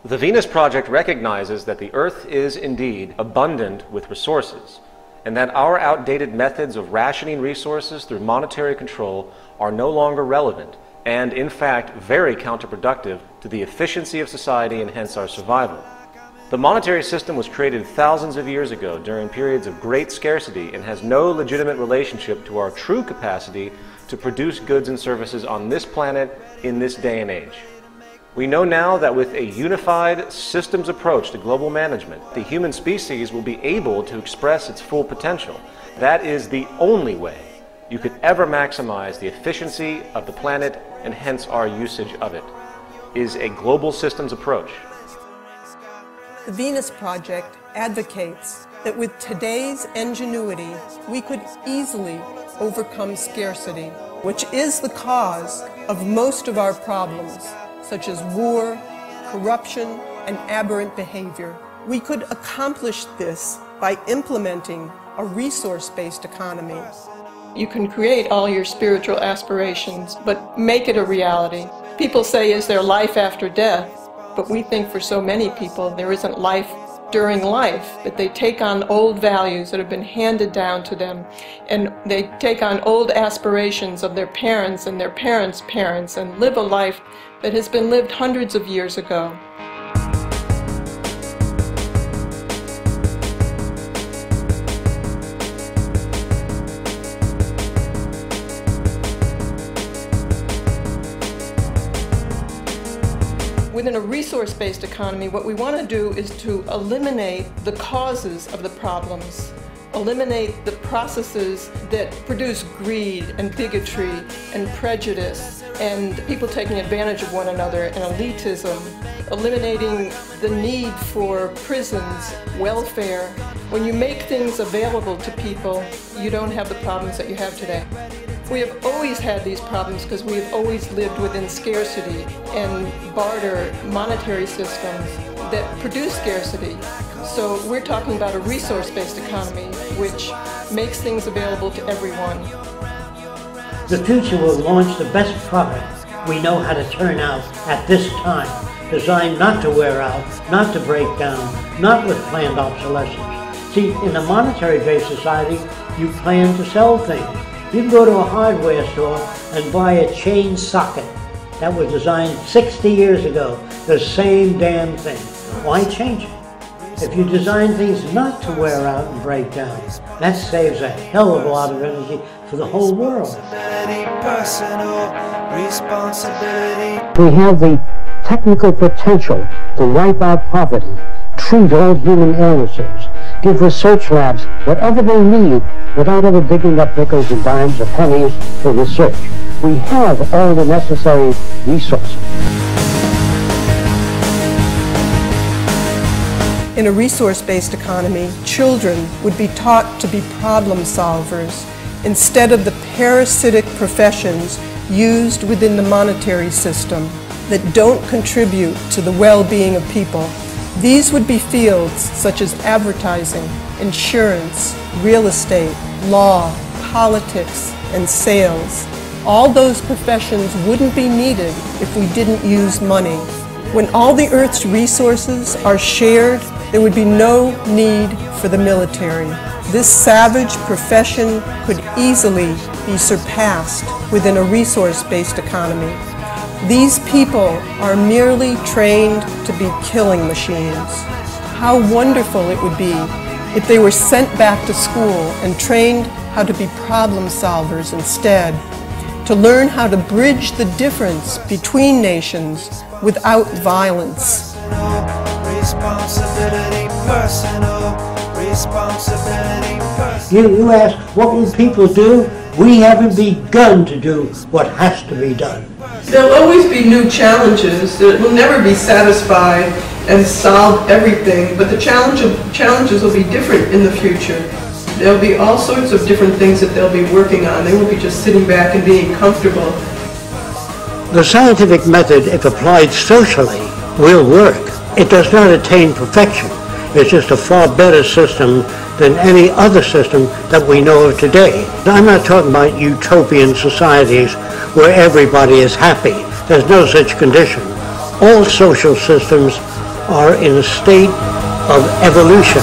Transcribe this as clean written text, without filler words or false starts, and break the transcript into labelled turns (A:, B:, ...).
A: The Venus Project recognizes that the Earth is indeed abundant with resources, and that our outdated methods of rationing resources through monetary control are no longer relevant, and in fact very counterproductive to the efficiency of society and hence our survival. The monetary system was created thousands of years ago during periods of great scarcity and has no legitimate relationship to our true capacity to produce goods and services on this planet in this day and age. We know now that with a unified systems approach to global management, the human species will be able to express its full potential. That is the only way you could ever maximize the efficiency of the planet and hence our usage of it, is a global systems approach.
B: The Venus Project advocates that with today's ingenuity, we could easily overcome scarcity, which is the cause of most of our problems, such as war, corruption, and aberrant behavior. We could accomplish this by implementing a resource-based economy.
C: You can create all your spiritual aspirations, but make it a reality. People say, is there life after death? But we think for so many people there isn't life during life, that they take on old values that have been handed down to them, and they take on old aspirations of their parents and their parents' parents and live a life that has been lived hundreds of years ago. Within a resource-based economy, what we want to do is to eliminate the causes of the problems, eliminate the processes that produce greed and bigotry and prejudice and people taking advantage of one another and elitism, eliminating the need for prisons, welfare. When you make things available to people, you don't have the problems that you have today. We have always had these problems because we have always lived within scarcity and barter monetary systems that produce scarcity. So we're talking about a resource-based economy which makes things available to everyone.
D: The future will launch the best product we know how to turn out at this time, designed not to wear out, not to break down, not with planned obsolescence. See, in a monetary-based society, you plan to sell things. You can go to a hardware store and buy a chain socket that was designed 60 years ago, the same damn thing. Why change it? If you design things not to wear out and break down, that saves a hell of a lot of energy for the whole world. We have the technical potential to wipe out poverty, treat all human illnesses, give research labs whatever they need without ever digging up nickels and dimes or pennies for research. We have all the necessary resources.
B: In a resource-based economy, children would be taught to be problem solvers instead of the parasitic professions used within the monetary system that don't contribute to the well-being of people. These would be fields such as advertising, insurance, real estate, law, politics, and sales. All those professions wouldn't be needed if we didn't use money. When all the Earth's resources are shared, there would be no need for the military. This savage profession could easily be surpassed within a resource-based economy. These people are merely trained to be killing machines. How wonderful it would be if they were sent back to school and trained how to be problem solvers instead, to learn how to bridge the difference between nations without violence.
D: You ask, what will people do We haven't begun to do what has to be done.
C: There'll always be new challenges. It will never be satisfied and solve everything, but the challenges will be different in the future. There'll be all sorts of different things that they'll be working on. They won't be just sitting back and being comfortable.
D: The scientific method, if applied socially, will work. It does not attain perfection. It's just a far better system than any other system that we know of today. I'm not talking about utopian societies where everybody is happy. There's no such condition. All social systems are in a state of evolution.